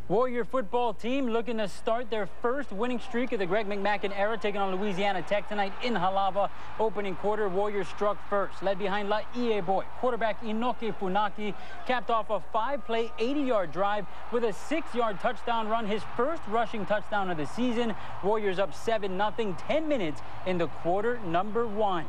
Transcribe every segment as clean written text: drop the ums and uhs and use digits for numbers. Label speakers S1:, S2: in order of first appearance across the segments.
S1: Warrior football team looking to start their first winning streak of the Greg McMackin era, taking on Louisiana Tech tonight in Halava. Opening quarter, Warriors struck first, led behind Laie Boy. Quarterback Inoke Funaki capped off a 5-play, 80-yard drive with a 6-yard touchdown run, his first rushing touchdown of the season. Warriors up 7-0, 10 minutes into quarter number 1.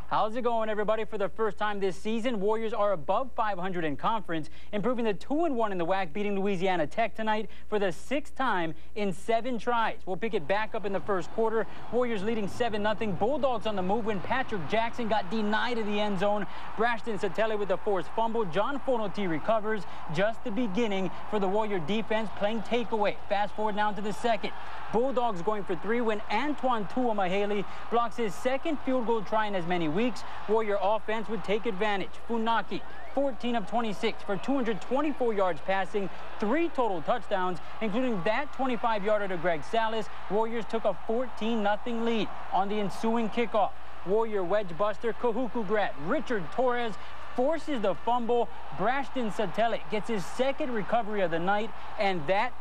S1: How's it going, everybody? For the first time this season, Warriors are above 500 in conference, improving to 2-1 in the WAC, beating Louisiana Tech tonight for the 6th time in 7 tries. We'll pick it back up in the first quarter. Warriors leading 7-0. Bulldogs on the move when Patrick Jackson got denied in the end zone. Brashton Satele with a forced fumble. John Fonoti recovers. Just the beginning for the Warrior defense, playing takeaway. Fast forward now to the second. Bulldogs going for 3 when Antoine Tuamahele blocks his second field goal try in as many weeks. Warrior offense would take advantage. Funaki, 14 of 26 for 224 yards passing, 3 total touchdowns, including that 25-yarder to Greg Salas. Warriors took a 14-0 lead on the ensuing kickoff. Warrior wedge buster Kahuku grad Richard Torres forces the fumble. Brashton Satele gets his second recovery of the night, and that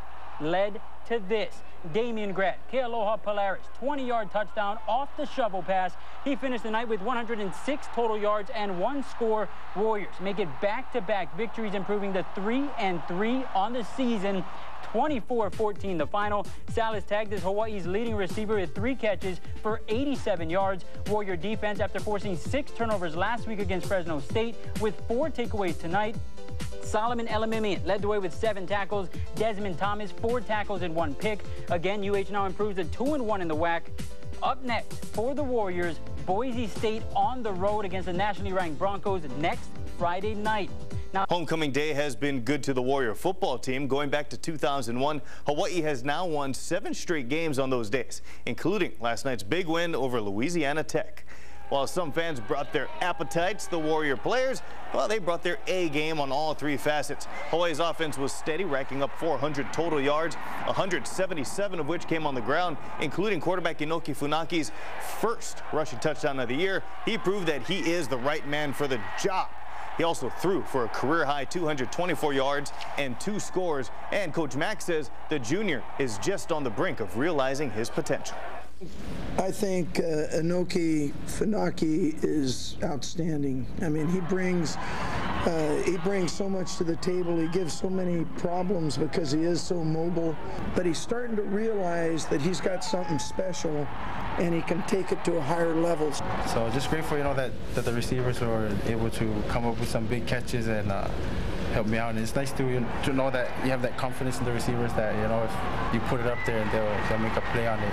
S1: led to this. Damian Grad, Kealoha Polaris, 20-yard touchdown off the shovel pass. He finished the night with 106 total yards and 1 score. Warriors make it back-to-back victories, improving to 3-3 on the season. 24-14 the final. Salas tagged as Hawaii's leading receiver with 3 catches for 87 yards. Warrior defense, after forcing 6 turnovers last week against Fresno State, with 4 takeaways tonight. Solomon Elamimian led the way with 7 tackles. Desmond Thomas, 4 tackles and 1 pick. Again, UH now improves to 2-1 in the WAC. Up next for the Warriors, Boise State on the road against the nationally ranked Broncos next Friday night. Now,
S2: homecoming day has been good to the Warrior football team. Going back to 2001, Hawaii has now won 7 straight games on those days, including last night's big win over Louisiana Tech. While some fans brought their appetites, the Warrior players, well, they brought their A game on all 3 facets. Hawaii's offense was steady, racking up 400 total yards, 177 of which came on the ground, including quarterback Inoke Funaki's first rushing touchdown of the year. He proved that he is the right man for the job. He also threw for a career-high 224 yards and 2 scores, and Coach Mack says the junior is just on the brink of realizing his potential.
S3: I think Inoke Funaki is outstanding. I mean, he brings so much to the table. He gives so many problems because he is so mobile. But he's starting to realize that he's got something special, and he can take it to a higher level.
S4: So just grateful, that the receivers were able to come up with some big catches and help me out. And it's nice to know that you have that confidence in the receivers that, if you put it up there and they'll make a play on it.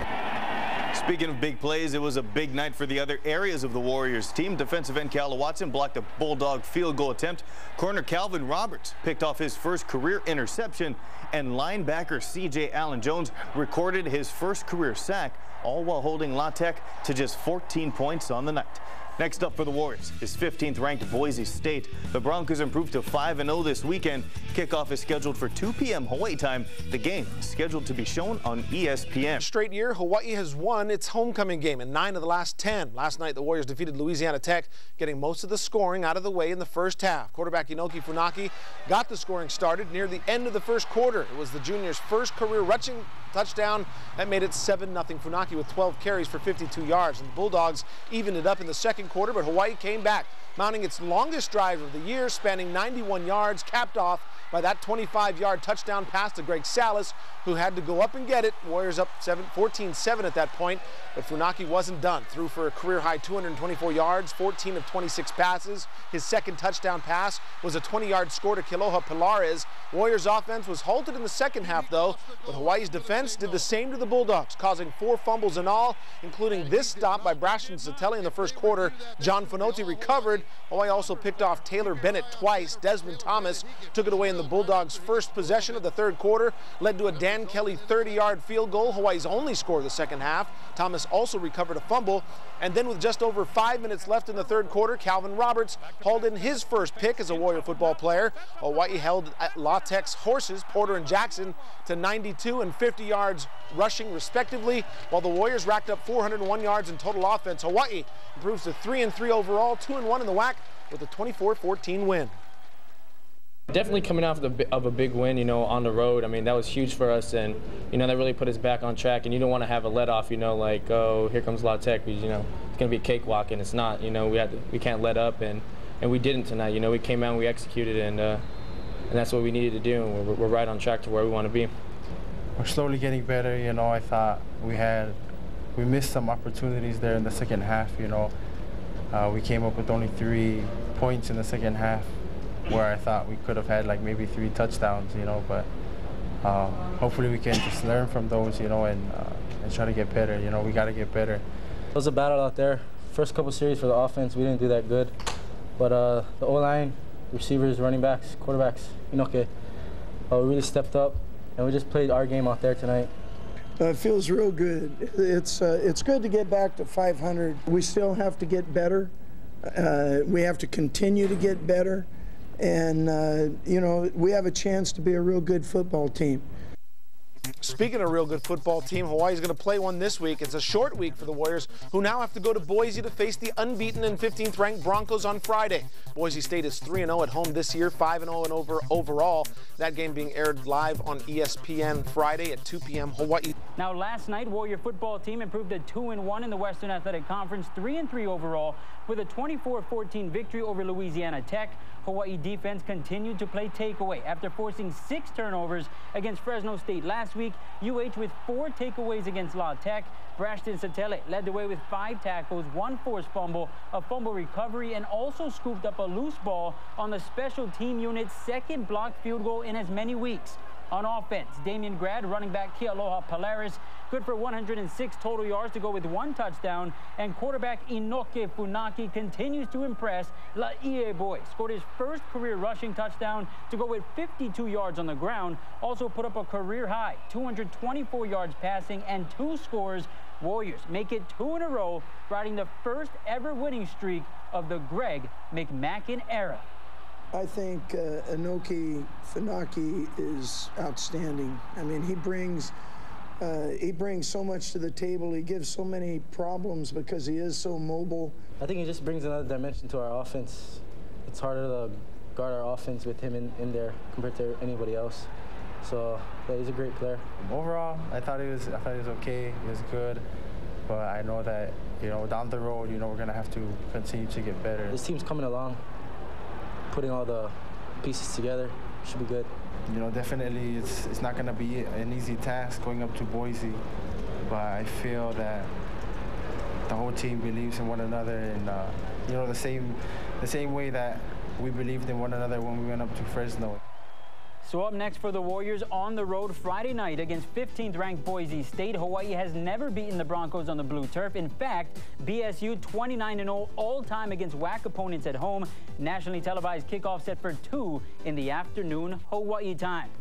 S2: Speaking of big plays, it was a big night for the other areas of the Warriors team. Defensive end Calla Watson blocked a Bulldog field goal attempt. Corner Calvin Roberts picked off his first career interception, and linebacker C.J. Allen Jones recorded his first career sack, all while holding La Tech to just 14 points on the night. Next up for the Warriors is 15th ranked Boise State. The Broncos improved to 5-0 this weekend. Kickoff is scheduled for 2 p.m. Hawaii time. The game is scheduled to be shown on ESPN.
S5: Straight year, Hawaii has won its homecoming game in 9 of the last 10. Last night, the Warriors defeated Louisiana Tech, getting most of the scoring out of the way in the first half. Quarterback Inoke Funaki got the scoring started near the end of the first quarter. It was the junior's first career rushing touchdown that made it 7-0. Funaki with 12 carries for 52 yards. And the Bulldogs evened it up in the second quarter, but Hawaii came back, mounting its longest drive of the year, spanning 91 yards, capped off by that 25-yard touchdown pass to Greg Salas, who had to go up and get it. Warriors up 14-7 at that point, but Funaki wasn't done. Threw for a career-high 224 yards, 14 of 26 passes. His second touchdown pass was a 20-yard score to Kealoha Polaris. Warriors' offense was halted in the second half, though, but Hawaii's defense did the same to the Bulldogs, causing 4 fumbles in all, including this stop by Brashton Satele in the first quarter. John Fonoti recovered. Hawaii also picked off Taylor Bennett twice. Desmond Thomas took it away in the Bulldogs' first possession of the third quarter, led to a Dan Kelly 30-yard field goal, Hawaii's only score of the second half. Thomas also recovered a fumble, and then with just over 5 minutes left in the third quarter, Calvin Roberts hauled in his first pick as a Warrior football player. Hawaii held La Tech's horses, Porter and Jackson, to 92 and 50 yards rushing respectively, while the Warriors racked up 401 yards in total offense. Hawaii improves to 3-3 overall, 2-1 in the WAC with a 24-14 win.
S6: Definitely coming off of a big win, you know, on the road. I mean, that was huge for us, and you know, that really put us back on track. And you don't want to have a let off, you know, like, oh, here comes La Tech, because you know it's gonna be a cakewalk, and it's not. You know, we can't let up, and we didn't tonight. You know, we came out and we executed, and that's what we needed to do. And we're right on track to where we want to be.
S4: We're slowly getting better. You know, I thought we missed some opportunities there in the second half. You know, we came up with only 3 points in the second half, where I thought we could have had like maybe 3 touchdowns, you know, but hopefully we can just learn from those, you know, and try to get better. You know, we got to get better.
S7: It was a battle out there. First couple series for the offense, we didn't do that good. But the O-line, receivers, running backs, quarterbacks, we really stepped up, and we just played our game out there tonight.
S3: It feels real good. It's good to get back to 500. We still have to get better. We have to continue to get better. And, you know, we have a chance to be a real good football team.
S5: Speaking of a real good football team, Hawaii's going to play one this week. It's a short week for the Warriors, who now have to go to Boise to face the unbeaten and 15th-ranked Broncos on Friday. Boise State is 3-0 at home this year, 5-0 overall. That game being aired live on ESPN Friday at 2 p.m. Hawaii.
S1: Now, last night, Warrior football team improved to 2-1 in the Western Athletic Conference, 3-3 overall, with a 24-14 victory over Louisiana Tech. Hawaii defense continued to play takeaway after forcing 6 turnovers against Fresno State last week. UH with 4 takeaways against La Tech. Brashton Satele led the way with 5 tackles, 1 forced fumble, a fumble recovery, and also scooped up a loose ball on the special team unit's 2nd blocked field goal in as many weeks. On offense, Damian Grad, running back Kealoha Polaris, good for 106 total yards to go with 1 touchdown, and quarterback Inoke Funaki continues to impress. Laie Boy scored his first career rushing touchdown to go with 52 yards on the ground, also put up a career high 224 yards passing and 2 scores. Warriors make it 2 in a row, riding the first ever winning streak of the Greg McMackin era.
S3: I think Inoke Funaki is outstanding. I mean, he brings so much to the table. He gives so many problems because he is so mobile.
S7: I think he just brings another dimension to our offense. It's harder to guard our offense with him in there compared to anybody else. So yeah, he's a great player.
S4: Overall, I thought he was okay. He was good, but I know that, you know, down the road, you know, we're gonna have to continue to get better.
S7: This team's coming along. Putting all the pieces together should be good.
S4: You know, definitely it's not going to be an easy task going up to Boise, but I feel that the whole team believes in one another, and you know, the same way that we believed in one another when we went up to Fresno.
S1: So up next for the Warriors on the road Friday night against 15th-ranked Boise State. Hawaii has never beaten the Broncos on the blue turf. In fact, BSU 29-0 all-time against WAC opponents at home. Nationally televised kickoff set for 2 in the afternoon Hawaii time.